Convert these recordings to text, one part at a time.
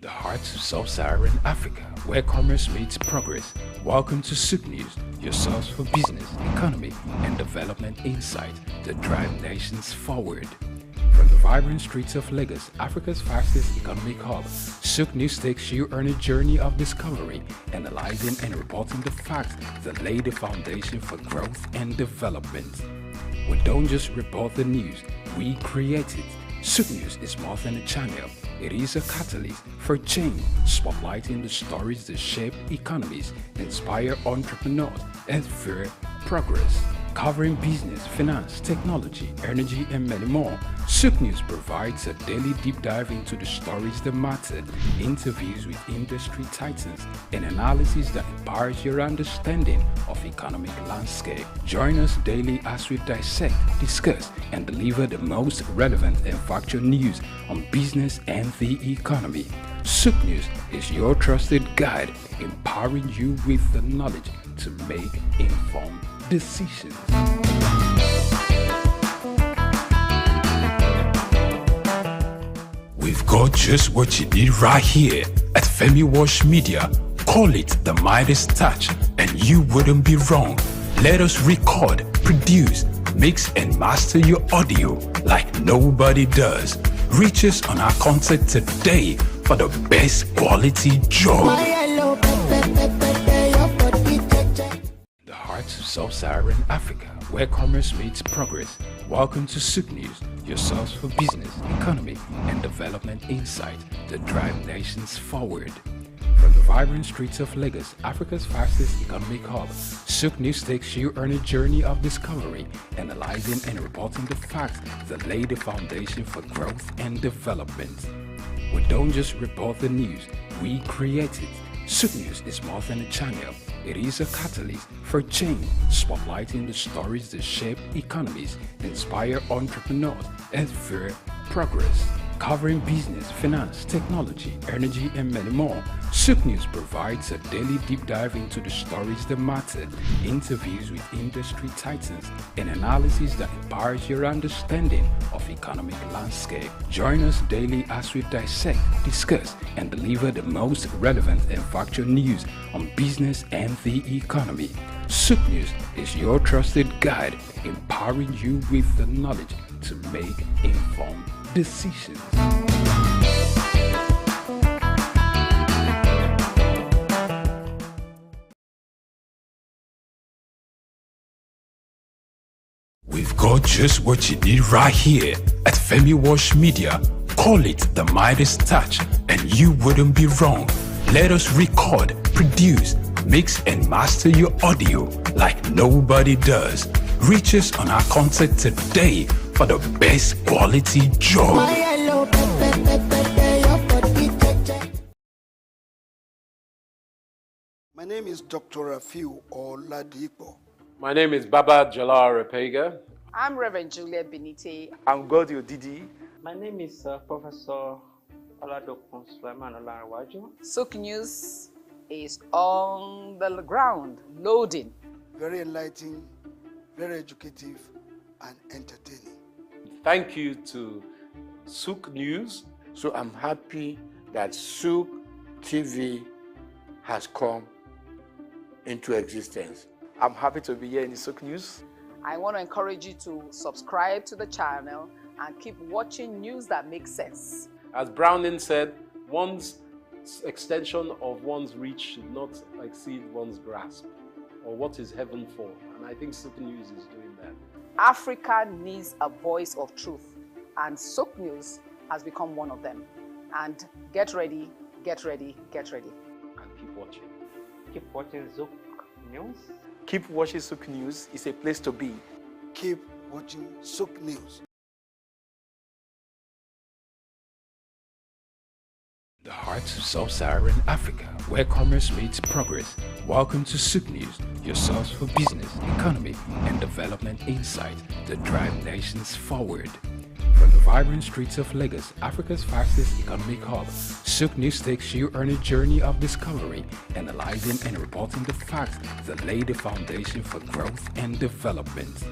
The heart of sub-Saharan Africa, where commerce meets progress. Welcome to Souq News, your source for business, economy, and development insight that drive nations forward. From the vibrant streets of Lagos, Africa's fastest economic hub, Souq News takes you on a journey of discovery, analyzing and reporting the facts that lay the foundation for growth and development. We don't just report the news, we create it. Souq News is more than a channel. It is a catalyst for change, spotlighting the stories that shape economies, inspire entrepreneurs, and fuel progress. Covering business, finance, technology, energy, and many more, Souq News provides a daily deep dive into the stories that matter, interviews with industry titans, and analysis that empowers your understanding of economic landscape. Join us daily as we dissect, discuss, and deliver the most relevant and factual news on business and the economy. Souq News is your trusted guide, empowering you with the knowledge to make informed decisions. We've got just what you need right here at Femi Wash Media. Call it the Midas touch and you wouldn't be wrong. Let us record, produce, mix and master your audio like nobody does. Reach us on our contact today for the best quality job. The heart of sub-Saharan Africa, where commerce meets progress. Welcome to Souq News, your source for business, economy, and development insight that drive nations forward. From the vibrant streets of Lagos, Africa's fastest economic hub, Souq News takes you on a journey of discovery, analyzing and reporting the facts that lay the foundation for growth and development. We don't just report the news, we create it. Souq News is more than a channel. It is a catalyst for change, spotlighting the stories that shape economies, inspire entrepreneurs, and fuel progress. Covering business, finance, technology, energy, and many more, Souq News provides a daily deep dive into the stories that matter, interviews with industry titans, and analysis that empowers your understanding of economic landscape. Join us daily as we dissect, discuss, and deliver the most relevant and factual news on business and the economy. Souq News is your trusted guide, empowering you with the knowledge to make informed decisions. We've got just what you need right here at Femi Wash Media. Call it the Midas touch and you wouldn't be wrong. Let us record, produce, mix and master your audio like nobody does. Reach us on our contact today for the best quality job. My name is Dr. Rafiu Oladipo. My name is Baba Jalal Repega. I'm Reverend Juliet Benite. I'm Godio Didi. My name is Professor Oladokun Sulaiman Olarawaju. Souq News is on the ground, loading. Very enlightening, very educative, and entertaining. Thank you to Souq News. So I'm happy that Souq TV has come into existence. I'm happy to be here in the Souq News. I want to encourage you to subscribe to the channel and keep watching news that makes sense. As Browning said, one's extension of one's reach should not exceed one's grasp, or what is heaven for. And I think Souq News is doing that. Africa needs a voice of truth, and Souq News has become one of them. And get ready, get ready, get ready. And keep watching. Keep watching Souq News. Keep watching Souq News. It's a place to be. Keep watching Souq News. The heart of sub-Saharan Africa, where commerce meets progress. Welcome to Souq News, your source for business, economy, and development insight that drive nations forward. From the vibrant streets of Lagos, Africa's fastest economic hub, Souq News takes you on a journey of discovery, analyzing and reporting the facts that lay the foundation for growth and development.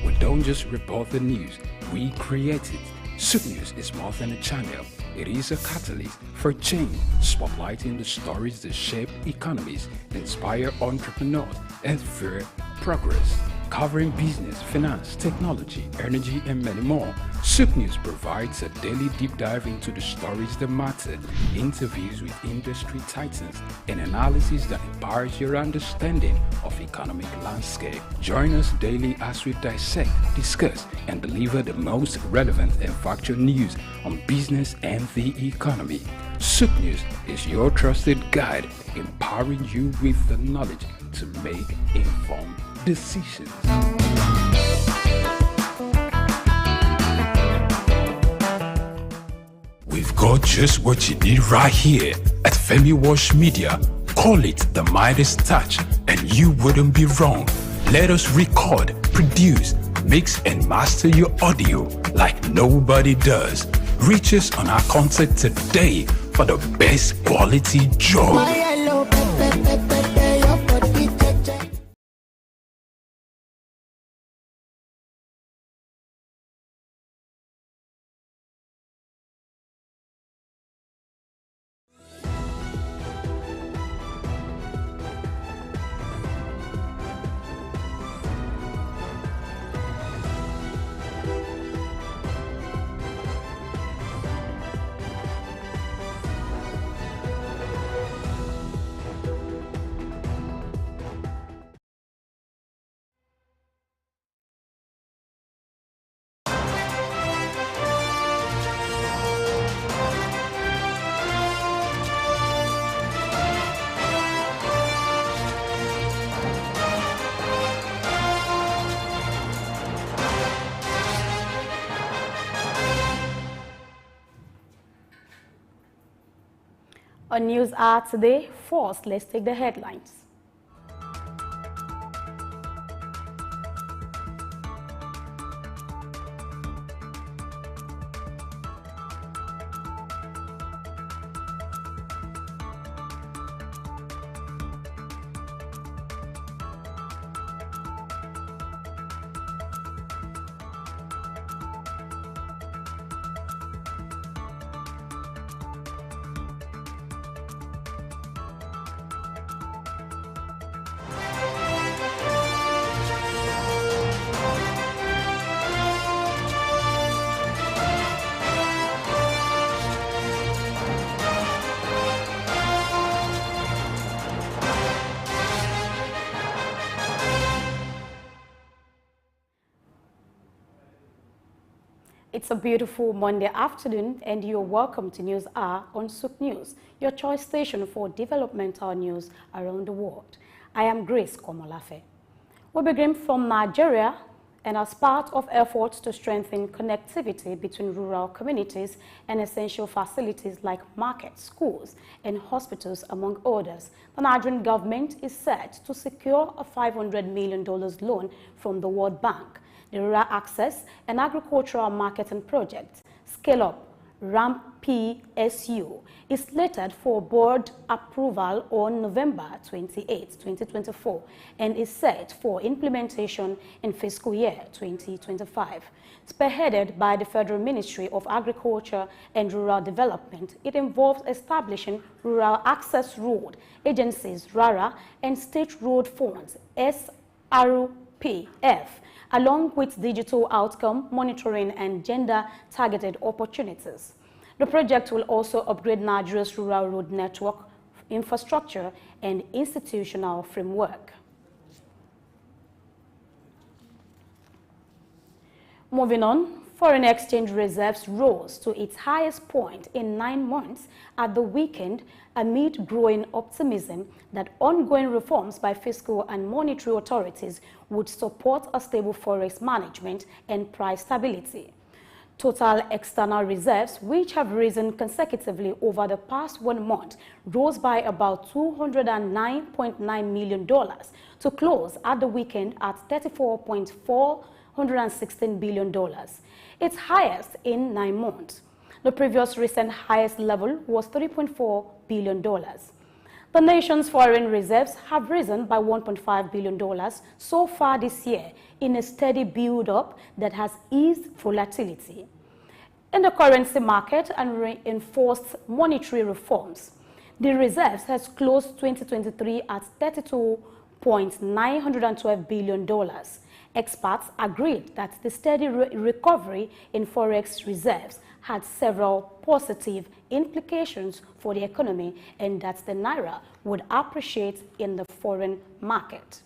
We don't just report the news, we create it. Souq News is more than a channel. it is a catalyst for change, spotlighting the stories that shape economies, inspire entrepreneurs, and fuel progress. Covering business, finance, technology, energy, and many more, Souq News provides a daily deep dive into the stories that matter, interviews with industry titans, and analysis that empowers your understanding of economic landscape. Join us daily as we dissect, discuss, and deliver the most relevant and factual news on business and the economy. Souq News is your trusted guide, empowering you with the knowledge to make informed decisions. We've got just what you need right here at Femi Wash Media. Call it the Midas touch, and you wouldn't be wrong. Let us record, produce, mix, and master your audio like nobody does. Reach us on our contact today for the best quality job. On News Hour today, first, let's take the headlines. It's a beautiful Monday afternoon, and you're welcome to News Hour on Souq News, your choice station for developmental news around the world. I am Grace Komolafe. We begin from Nigeria, and as part of efforts to strengthen connectivity between rural communities and essential facilities like markets, schools, and hospitals, among others, the Nigerian government is set to secure a $500 million loan from the World Bank. The Rural Access and Agricultural Marketing Project, Scale Up, RAMP-PSU, is slated for board approval on November 28, 2024, and is set for implementation in fiscal year 2025. Spearheaded by the Federal Ministry of Agriculture and Rural Development, it involves establishing Rural Access Road Agencies, RARA, and State Road Funds, SRPF, along with digital outcome monitoring and gender-targeted opportunities. The project will also upgrade Nigeria's rural road network, infrastructure, and institutional framework. Moving on, foreign exchange reserves rose to its highest point in 9 months at the weekend amid growing optimism that ongoing reforms by fiscal and monetary authorities would support a stable forex management and price stability. Total external reserves, which have risen consecutively over the past 1 month, rose by about $209.9 million to close at the weekend at $34.416 billion, its highest in 9 months. The previous recent highest level was $3.4 billion. The nation's foreign reserves have risen by $1.5 billion so far this year in a steady build-up that has eased volatility. In the currency market and reinforced monetary reforms, the reserves has closed 2023 at $32.912 billion. Experts agreed that the steady recovery in forex reserves had several positive implications for the economy and that the naira would appreciate in the foreign market.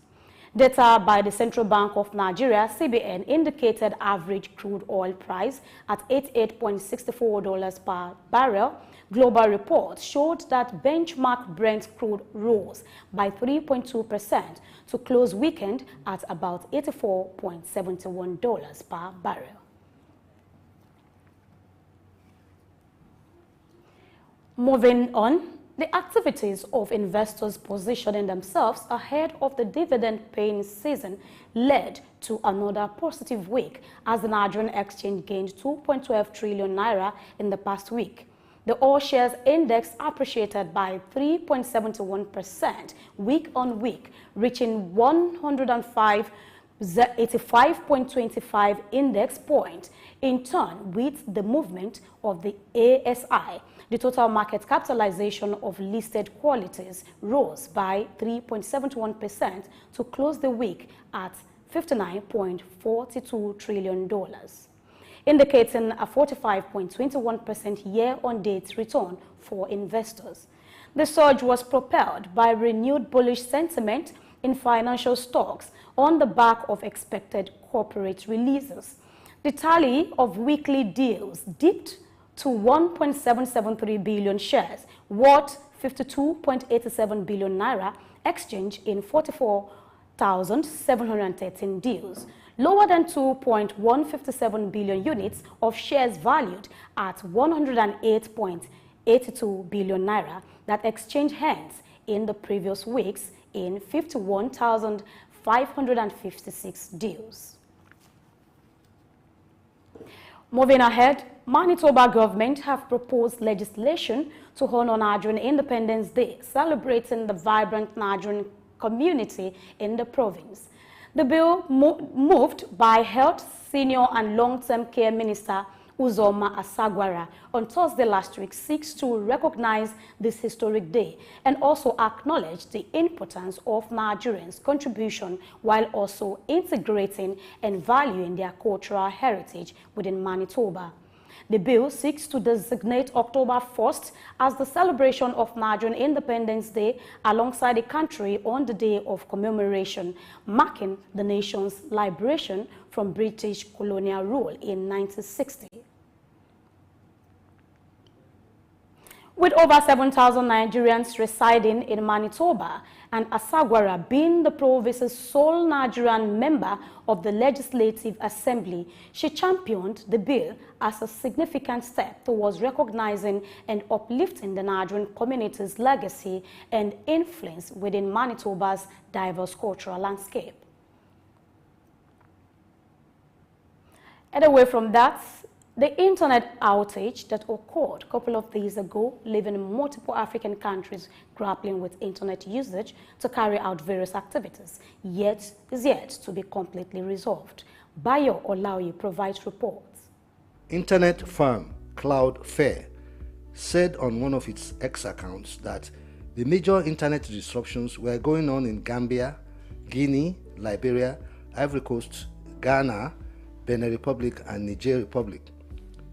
Data by the Central Bank of Nigeria, CBN, indicated average crude oil price at $88.64 per barrel. Global reports showed that benchmark Brent crude rose by 3.2% to close weekend at about $84.71 per barrel. Moving on, the activities of investors positioning themselves ahead of the dividend-paying season led to another positive week as the Nigerian exchange gained 2.12 trillion naira in the past week. The all shares index appreciated by 3.71% week on week, reaching 185.25 index point. In turn, with the movement of the ASI, the total market capitalization of listed qualities rose by 3.71% to close the week at $59.42 trillion, indicating a 45.21% year-on-date return for investors. The surge was propelled by renewed bullish sentiment in financial stocks on the back of expected corporate releases. The tally of weekly deals dipped to 1.773 billion shares, worth 52.87 billion naira, exchanged in 44,713 deals, lower than 2.157 billion units of shares valued at 108.82 billion naira that exchanged hands in the previous weeks in 51,556 deals. Moving ahead, Manitoba government have proposed legislation to honor Nigerian Independence Day, celebrating the vibrant Nigerian community in the province. The bill moved by Health, Senior and Long-Term Care Minister Uzoma Asagwara on Thursday last week seeks to recognize this historic day and also acknowledge the importance of Nigerians' contribution while also integrating and valuing their cultural heritage within Manitoba. The bill seeks to designate October 1st as the celebration of Nigerian Independence Day alongside the country on the day of commemoration, marking the nation's liberation from British colonial rule in 1960. With over 7,000 Nigerians residing in Manitoba and Asagwara being the province's sole Nigerian member of the Legislative Assembly, she championed the bill as a significant step towards recognizing and uplifting the Nigerian community's legacy and influence within Manitoba's diverse cultural landscape. And away from that, the internet outage that occurred a couple of days ago, leaving multiple African countries grappling with internet usage to carry out various activities, is yet to be completely resolved. Bayo Olaoye provides reports. Internet firm Cloudflare said on one of its X accounts that the major internet disruptions were going on in Gambia, Guinea, Liberia, Ivory Coast, Ghana, Benin Republic, and Niger Republic.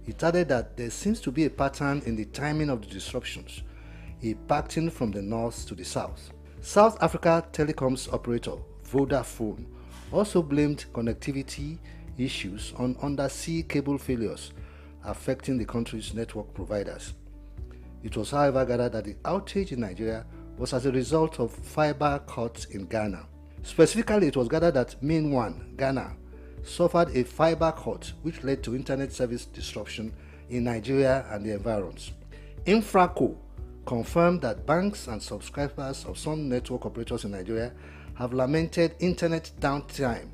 It added that there seems to be a pattern in the timing of the disruptions, impacting from the north to the south. South Africa telecoms operator Vodafone also blamed connectivity issues on undersea cable failures affecting the country's network providers. It was, however, gathered that the outage in Nigeria was as a result of fiber cuts in Ghana. Specifically, it was gathered that Main One, Ghana, suffered a fiber cut which led to internet service disruption in Nigeria and the environs. Infraco confirmed that banks and subscribers of some network operators in Nigeria have lamented internet downtime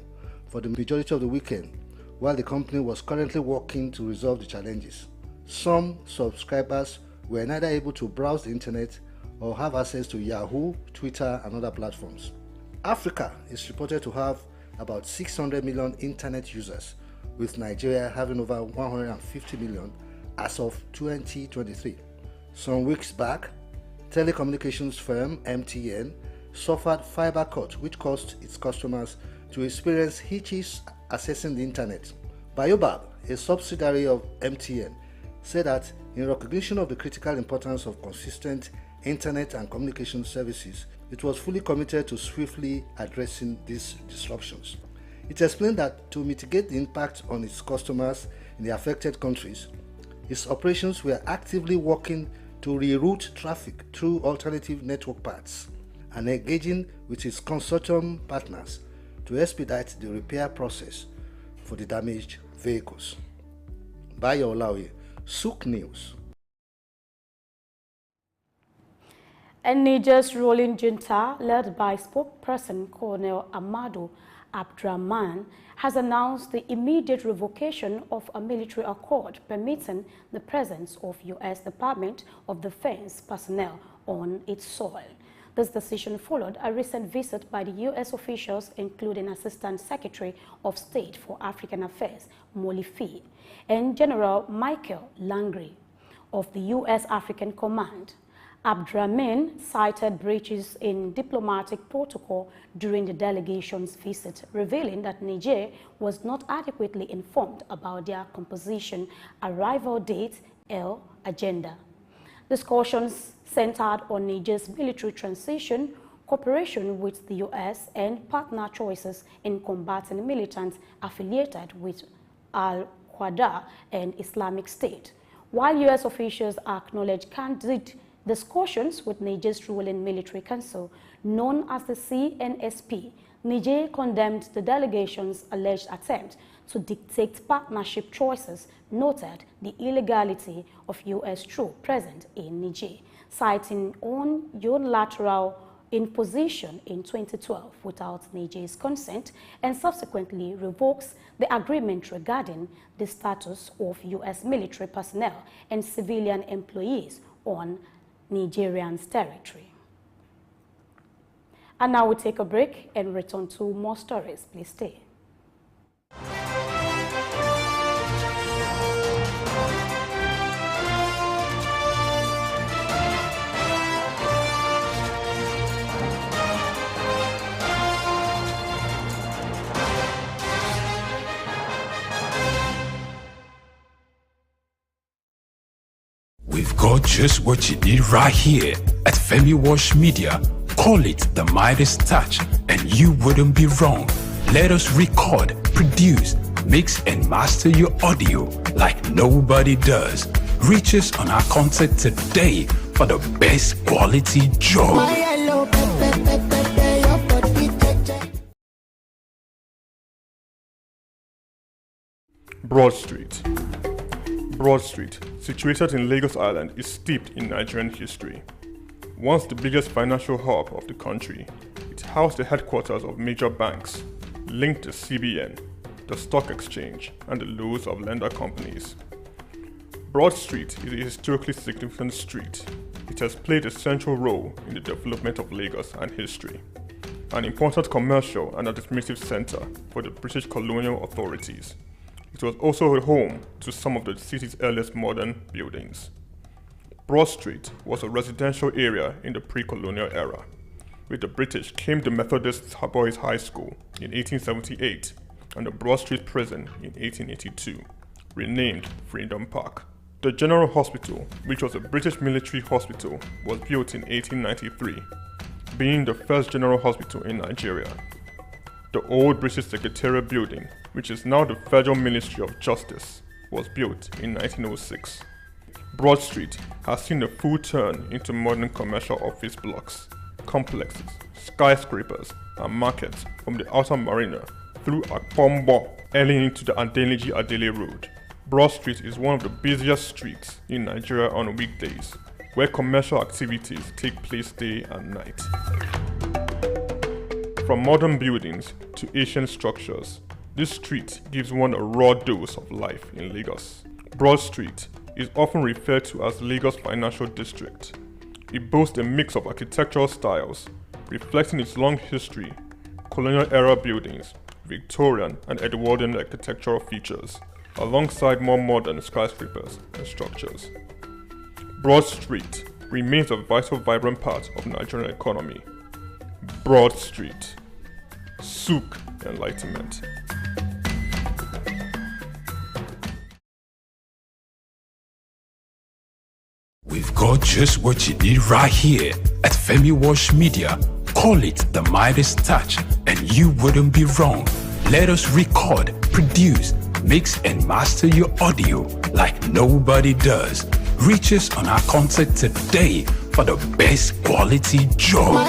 for the majority of the weekend, while the company was currently working to resolve the challenges. Some subscribers were neither able to browse the internet or have access to Yahoo, Twitter, and other platforms. Africa is reported to have about 600 million internet users, with Nigeria having over 150 million as of 2023. Some weeks back, telecommunications firm MTN suffered fiber cut, which caused its customers to experience hitches accessing the internet. Baobab, a subsidiary of MTN, said that in recognition of the critical importance of consistent internet and communication services, it was fully committed to swiftly addressing these disruptions. It explained that to mitigate the impact on its customers in the affected countries, its operations were actively working to reroute traffic through alternative network paths and engaging with its consortium partners to expedite the repair process for the damaged vehicles. Bayo Olaoye, Souq News. And Niger's ruling junta, led by spokesperson Colonel Amadou Abdrahman, has announced the immediate revocation of a military accord permitting the presence of U.S. Department of Defense personnel on its soil. This decision followed a recent visit by the U.S. officials, including Assistant Secretary of State for African Affairs, Molifi, and General Michael Langley of the U.S. African Command. Abdrahman cited breaches in diplomatic protocol during the delegation's visit, revealing that Niger was not adequately informed about their composition, arrival date, or agenda. Discussions centered on Niger's military transition, cooperation with the U.S., and partner choices in combating militants affiliated with Al-Qaeda and Islamic State. While U.S. officials acknowledged candid discussions with Niger's ruling military council, known as the CNSP, Niger condemned the delegation's alleged attempt to dictate partnership choices, noted the illegality of U.S. troops present in Niger, citing unilateral imposition in 2012 without Niger's consent, and subsequently revokes the agreement regarding the status of U.S. military personnel and civilian employees on Nigerian's territory. And now we take a break and return to more stories. Please stay. We've got just what you need right here at Femi Wash Media. Call it the Midas touch and you wouldn't be wrong. Let us record, produce, mix and master your audio like nobody does. Reach us on our contact today for the best quality job. Broad Street. Broad Street, situated in Lagos Island, is steeped in Nigerian history. Once the biggest financial hub of the country, it housed the headquarters of major banks, linked the CBN, the stock exchange, and the loads of lender companies. Broad Street is a historically significant street. It has played a central role in the development of Lagos and history, an important commercial and administrative center for the British colonial authorities. It was also a home to some of the city's earliest modern buildings. Broad Street was a residential area in the pre-colonial era. With the British came the Methodist Boys High School in 1878 and the Broad Street Prison in 1882, renamed Freedom Park. The General Hospital, which was a British military hospital, was built in 1893, being the first general hospital in Nigeria. The old British Secretariat building, which is now the Federal Ministry of Justice, was built in 1906. Broad Street has seen a full turn into modern commercial office blocks, complexes, skyscrapers, and markets from the Outer Marina through Akpombo, early into the Adeniji Adele Road. Broad Street is one of the busiest streets in Nigeria on weekdays, where commercial activities take place day and night. From modern buildings to ancient structures, this street gives one a raw dose of life in Lagos. Broad Street is often referred to as Lagos Financial District. It boasts a mix of architectural styles, reflecting its long history, colonial era buildings, Victorian and Edwardian architectural features, alongside more modern skyscrapers and structures. Broad Street remains a vital, vibrant part of the Nigerian economy. Broad Street. Souq Enlightenment. We've got just what you need right here at Femi Wash Media. Call it the Midas Touch, and you wouldn't be wrong. Let us record, produce, mix, and master your audio like nobody does. Reach us on our contact today for the best quality job.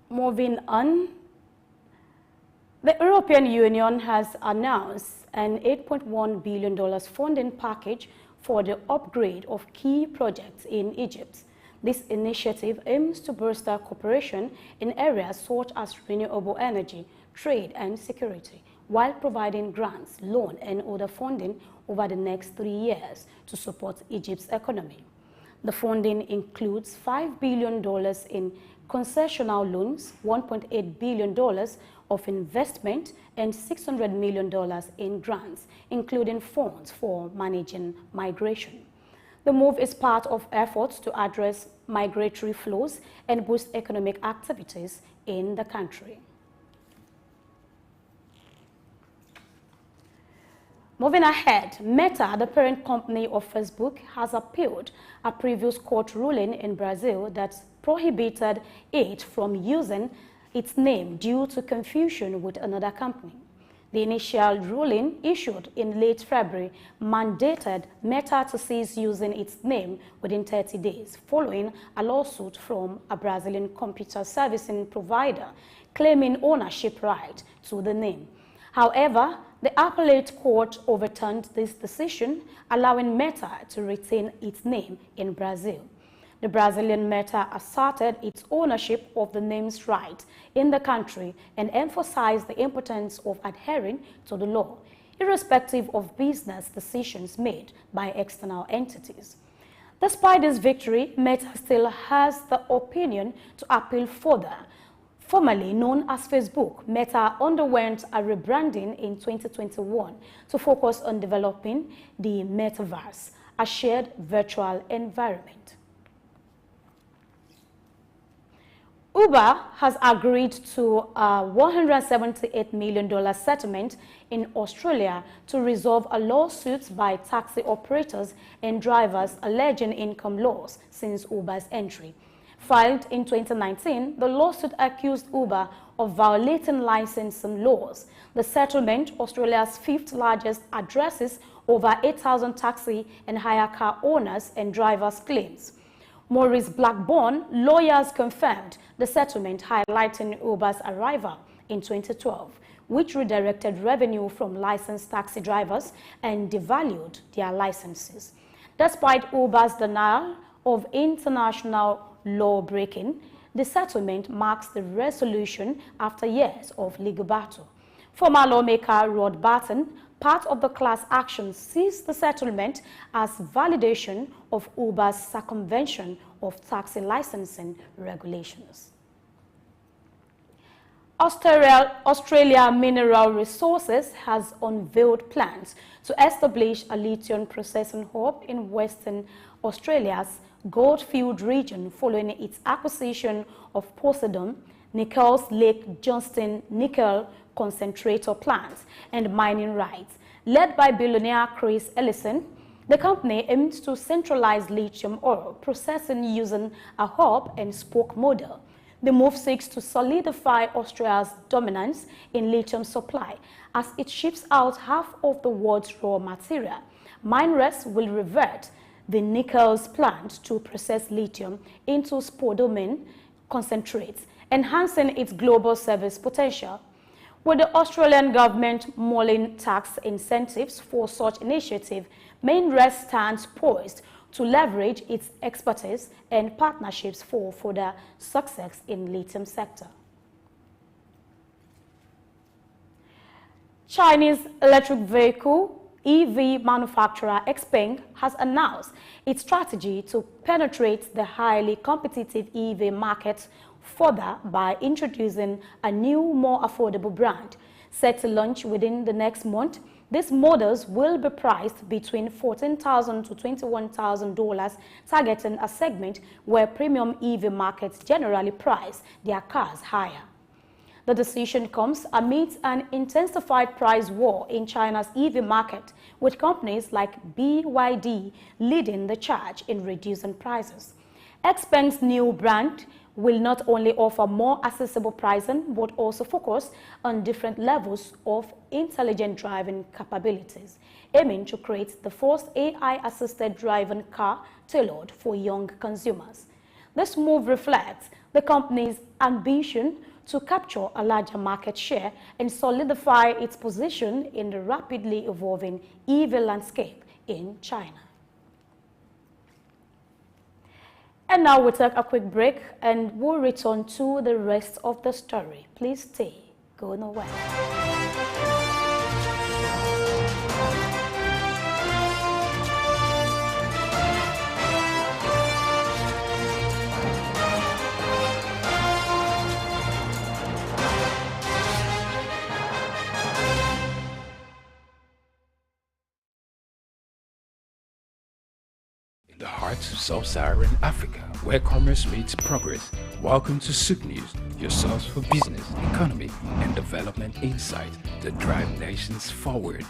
Moving on, the European Union has announced an $8.1 billion funding package for the upgrade of key projects in Egypt. This initiative aims to boost cooperation in areas such as renewable energy, trade and security, while providing grants, loan and other funding over the next 3 years to support Egypt's economy. The funding includes $5 billion in concessional loans, $1.8 billion of investment, and $600 million in grants, including funds for managing migration. The move is part of efforts to address migratory flows and boost economic activities in the country. Moving ahead, Meta, the parent company of Facebook, has appealed a previous court ruling in Brazil that prohibited it from using its name due to confusion with another company. The initial ruling, issued in late February, mandated Meta to cease using its name within 30 days, following a lawsuit from a Brazilian computer servicing provider claiming ownership right to the name. However, the appellate court overturned this decision, allowing Meta to retain its name in Brazil. The Brazilian Meta asserted its ownership of the name's right in the country and emphasized the importance of adhering to the law, irrespective of business decisions made by external entities. Despite this victory, Meta still has the opinion to appeal further. Formerly known as Facebook, Meta underwent a rebranding in 2021 to focus on developing the metaverse, a shared virtual environment. Uber has agreed to a $178 million settlement in Australia to resolve a lawsuit by taxi operators and drivers alleging income loss since Uber's entry. Filed in 2019, the lawsuit accused Uber of violating licensing laws. The settlement, Australia's fifth largest, addresses over 8,000 taxi and hire car owners and drivers' claims. Maurice Blackburn, lawyers confirmed the settlement, highlighting Uber's arrival in 2012, which redirected revenue from licensed taxi drivers and devalued their licenses. Despite Uber's denial of international law breaking, the settlement marks the resolution after years of legal battle. Former lawmaker Rod Barton, part of the class action, sees the settlement as validation of Uber's circumvention of taxi licensing regulations. Australia Mineral Resources has unveiled plans to establish a lithium processing hub in Western Australia's Goldfield region following its acquisition of Poseidon, Nickel's Lake Johnston Nickel concentrator plant and mining rights. Led by billionaire Chris Ellison, the company aims to centralize lithium ore processing using a hub and spoke model. The move seeks to solidify Australia's dominance in lithium supply as it ships out half of the world's raw material. MineRes will revert the Nickel's plant to process lithium into spodumene concentrates, enhancing its global service potential. With the Australian government mulling tax incentives for such initiative, MineRes stands poised to leverage its expertise and partnerships for further success in lithium sector. Chinese electric vehicle EV manufacturer XPeng has announced its strategy to penetrate the highly competitive EV market further by introducing a new, more affordable brand. Set to launch within the next month, these models will be priced between $14,000 to $21,000, targeting a segment where premium EV markets generally price their cars higher. The decision comes amid an intensified price war in China's EV market, with companies like BYD leading the charge in reducing prices. XPeng's new brand will not only offer more accessible pricing, but also focus on different levels of intelligent driving capabilities, aiming to create the first AI-assisted driving car tailored for young consumers. This move reflects the company's ambition to capture a larger market share and solidify its position in the rapidly evolving EV landscape in China. And now we'll take a quick break and we'll return to the rest of the story. Please stay, go nowhere. In the heart of sub-Saharan Africa, where commerce meets progress, welcome to Souq News, your source for business, economy, and development insight that drive nations forward.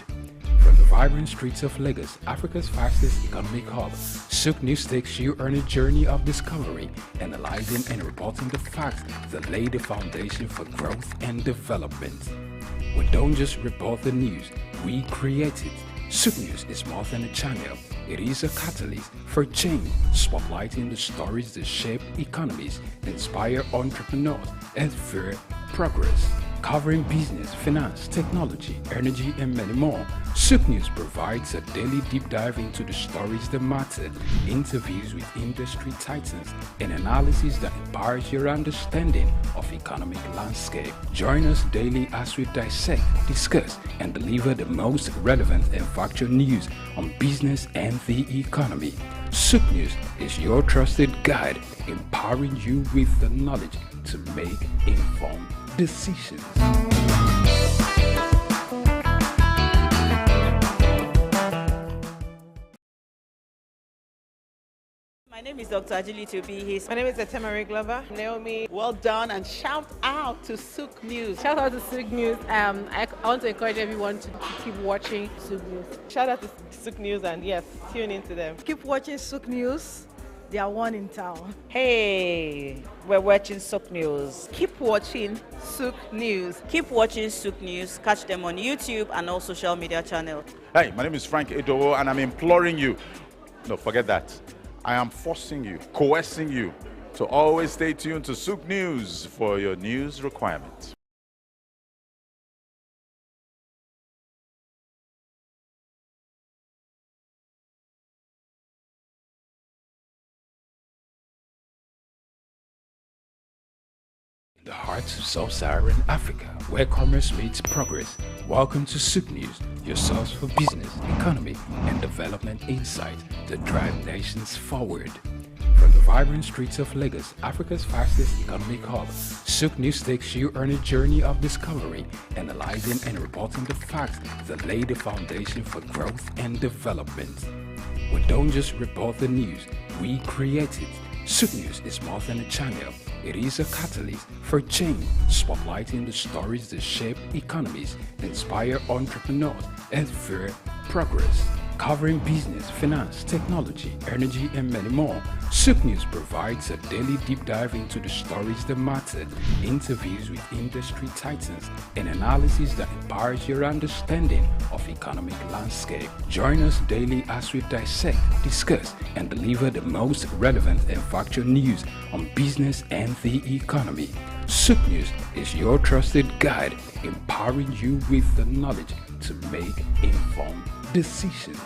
From the vibrant streets of Lagos, Africa's fastest economic hub, Souq News takes you on a journey of discovery, analyzing and reporting the facts that lay the foundation for growth and development. We don't just report the news, we create it. Souq News is more than a channel. It is a catalyst for change, spotlighting the stories that shape economies, inspire entrepreneurs, and fuel progress. Covering business, finance, technology, energy, and many more, Souq News provides a daily deep dive into the stories that matter, interviews with industry titans, and analysis that empowers your understanding of economic landscape. Join us daily as we dissect, discuss, and deliver the most relevant and factual news on business and the economy. Souq News is your trusted guide, empowering you with the knowledge to make informed decisions. My name is Dr. Agility Obi. My name is Etemari Glover. Naomi, well done, and shout out to Souq News. Shout out to Souq News. I want to encourage everyone to keep watching Souq News. Shout out to Souq News, and yes, tune into them. Keep watching Souq News. They are one in town. Hey, we're watching Souq News. Keep watching Souq News. Keep watching Souq News. Catch them on YouTube and all social media channels. Hey, my name is Frank Edowo, and I'm imploring you. No, forget that. I am forcing you, coercing you to always stay tuned to Souq News for your news requirements. The heart of sub-Saharan Africa, where commerce meets progress. Welcome to Souq News, your source for business, economy, and development insight that drive nations forward. From the vibrant streets of Lagos, Africa's fastest economic hub, Souq News takes you on a journey of discovery, analyzing and reporting the facts that lay the foundation for growth and development. We don't just report the news, we create it. Souq News is more than a channel. It is a catalyst for change, spotlighting the stories that shape economies, inspire entrepreneurs, and fuel progress. Covering business, finance, technology, energy, and many more, Souq News provides a daily deep dive into the stories that matter, interviews with industry titans, and analysis that empowers your understanding of economic landscape. Join us daily as we dissect, discuss, and deliver the most relevant and factual news on business and the economy. Souq News is your trusted guide, empowering you with the knowledge to make informed decisions.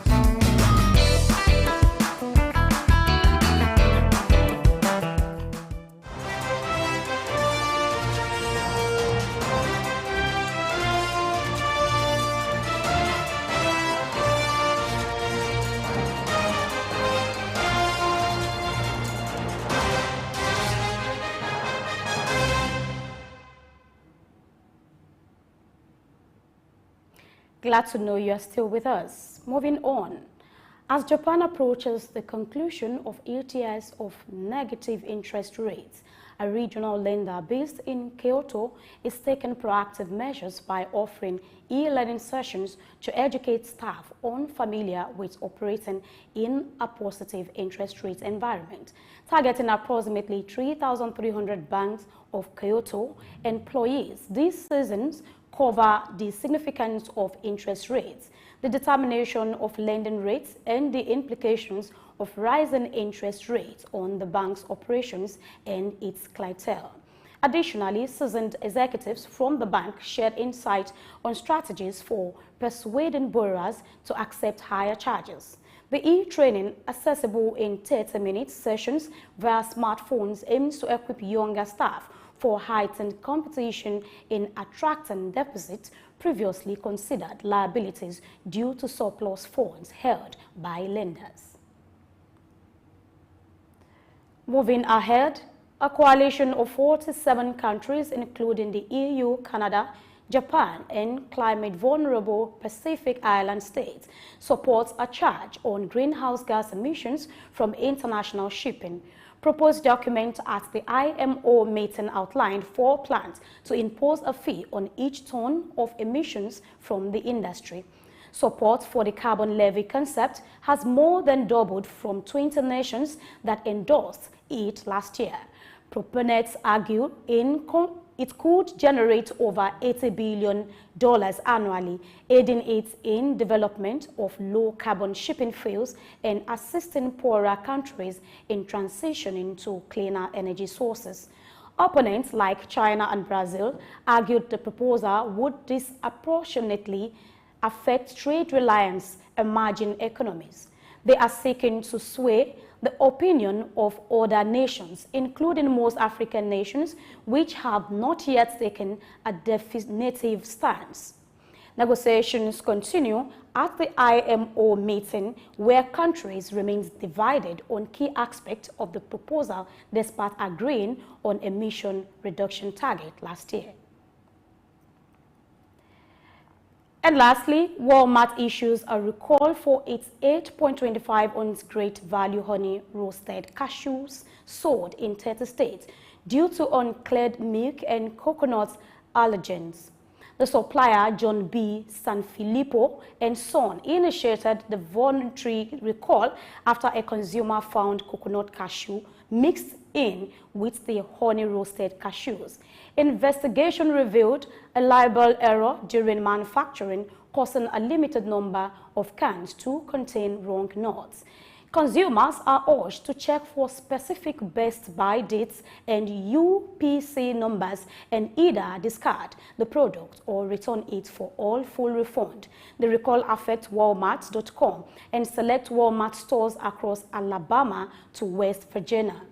Glad to know you are still with us. Moving on. As Japan approaches the conclusion of 8 years of negative interest rates, a regional lender based in Kyoto is taking proactive measures by offering e-learning sessions to educate staff unfamiliar with operating in a positive interest rate environment, targeting approximately 3,300 banks of Kyoto employees. These sessions cover the significance of interest rates, the determination of lending rates, and the implications of rising interest rates on the bank's operations and its clientele. Additionally, seasoned executives from the bank shared insight on strategies for persuading borrowers to accept higher charges. The e-training, accessible in 30-minute sessions via smartphones, aims to equip younger staff for heightened competition in attracting deficits previously considered liabilities due to surplus funds held by lenders. Moving ahead, a coalition of 47 countries, including the EU, Canada, Japan, and climate-vulnerable Pacific Island states, supports a charge on greenhouse gas emissions from international shipping. Proposed document at the IMO meeting outlined 4 plans to impose a fee on each ton of emissions from the industry. Support for the carbon levy concept has more than doubled from 20 nations that endorsed it last year. Proponents argue it could generate over $80 billion annually, aiding it in development of low-carbon shipping fuels and assisting poorer countries in transitioning to cleaner energy sources. Opponents like China and Brazil argued the proposal would disproportionately affect trade reliance emerging economies. They are seeking to sway the opinion of other nations, including most African nations, which have not yet taken a definitive stance. Negotiations continue at the IMO meeting, where countries remain divided on key aspects of the proposal despite agreeing on emission reduction target last year. And lastly, Walmart issues a recall for its 8.25 ounce great value honey roasted cashews sold in 30 states due to uncleared milk and coconut allergens. The supplier, John B. Sanfilippo and Son, initiated the voluntary recall after a consumer found coconut cashew mixed in with the honey roasted cashews. Investigation revealed a label error during manufacturing, causing a limited number of cans to contain wrong nuts. Consumers are urged to check for specific best buy dates and UPC numbers and either discard the product or return it for all full refund. The recall affects Walmart.com and select Walmart stores across Alabama to West Virginia.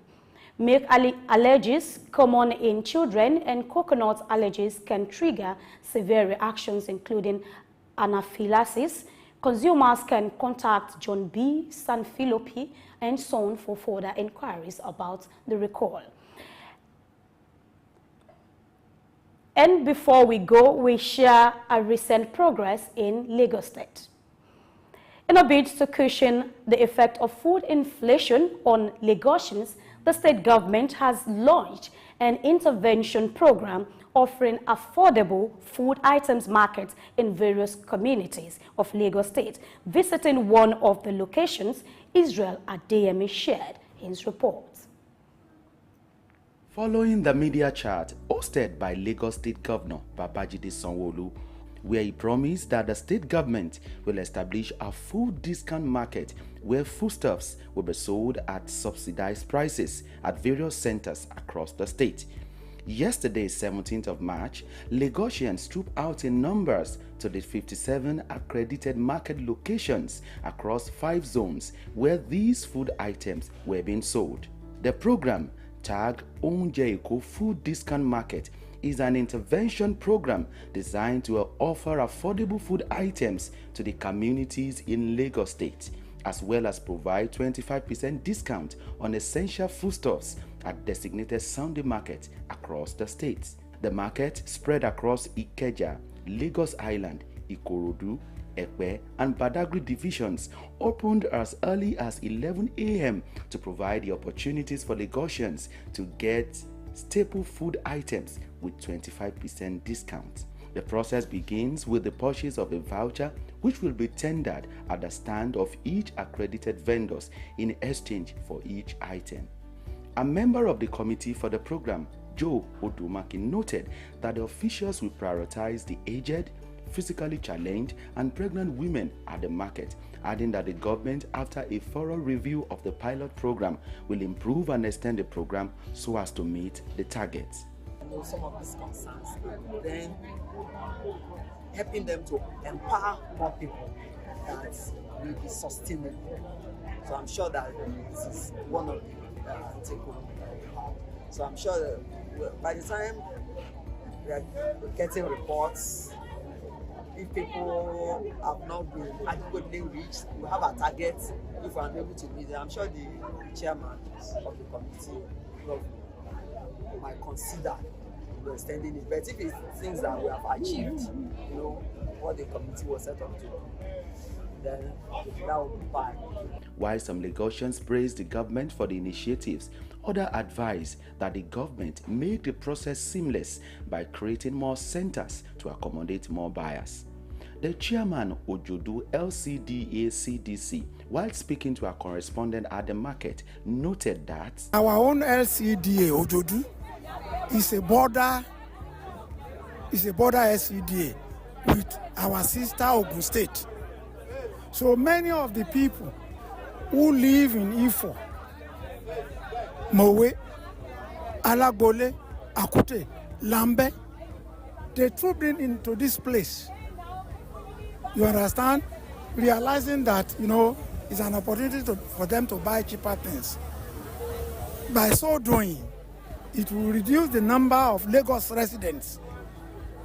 Milk allergies, common in children, and coconut allergies can trigger severe reactions, including anaphylaxis. Consumers can contact John B. Sanfilippo and Son for further inquiries about the recall. And before we go, we share a recent progress in Lagos State. In a bid to cushion the effect of food inflation on Lagosians, the state government has launched an intervention program offering affordable food items markets in various communities of Lagos State. Visiting one of the locations, Israel Adeyemi shared his report. Following the media chat hosted by Lagos State Governor Babajide Sanwo-Olu, where he promised that the state government will establish a food discount market where foodstuffs will be sold at subsidized prices at various centers across the state. Yesterday, 17th of March, Lagosians trooped out in numbers to the 57 accredited market locations across 5 zones where these food items were being sold. The program, tagged Ounje Eko Food Discount Market, is an intervention program designed to offer affordable food items to the communities in Lagos State, as well as provide 25% discount on essential foodstuffs at designated Sunday markets across the state. The market spread across Ikeja, Lagos Island, Ikorodu, Ekpe, and Badagry divisions opened as early as 11 a.m. to provide the opportunities for Lagosians to get staple food items with 25% discount. The process begins with the purchase of a voucher which will be tendered at the stand of each accredited vendors in exchange for each item. A member of the committee for the program, Joe Odumaki, noted that the officials will prioritize the aged, physically challenged, and pregnant women at the market, adding that the government, after a thorough review of the pilot program, will improve and extend the program so as to meet the targets. Know some of these concerns, then helping them to empower more people that will be sustainable. So I'm sure that this is one of the take-home. So I'm sure that by the time we are getting reports, if people have not been adequately reached, we have a target. If we are able to meet them, I'm sure the chairman of the committee might consider extending it. But if it's things that we have achieved, what the committee was set up to do, then that will be fine. While some Lagosians praise the government for the initiatives, others advise that the government make the process seamless by creating more centers to accommodate more buyers. The chairman Ojodu LCDA CDC, while speaking to a correspondent at the market, noted that our own LCDA Ojodu is a border LCDA with our sister Ogun State. So many of the people who live in Ifo, Mowe, Alagbole, Akute, Lambe, they trooped into this place. You understand? Realizing that, it's an opportunity for them to buy cheaper things. By so doing, it will reduce the number of Lagos residents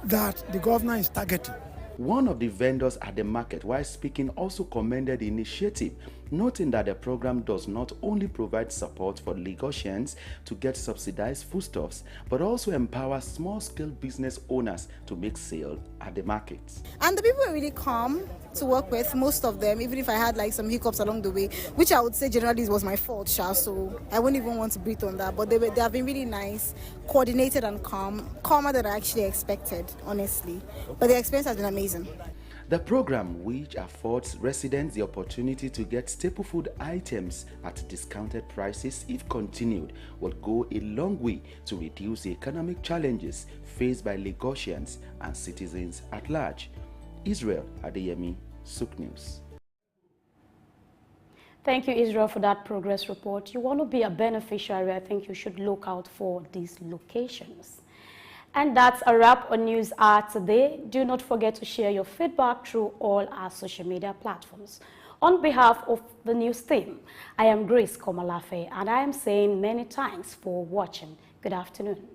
that the governor is targeting. One of the vendors at the market, while speaking, also commended the initiative, noting that the program does not only provide support for Lagosians to get subsidized foodstuffs, but also empowers small-scale business owners to make sales at the market. And the people are really calm to work with, most of them, even if I had some hiccups along the way, which I would say generally was my fault, so I wouldn't even want to breathe on that. But they have been really nice, coordinated and calmer than I actually expected, honestly. But the experience has been amazing. The program, which affords residents the opportunity to get staple food items at discounted prices if continued, will go a long way to reduce the economic challenges faced by Lagosians and citizens at large. Israel Adeyemi, Souq News. Thank you, Israel, for that progress report. You want to be a beneficiary, I think you should look out for these locations. And that's a wrap on News Hour today. Do not forget to share your feedback through all our social media platforms. On behalf of the news team, I am Grace Komalafe, and I am saying many thanks for watching. Good afternoon.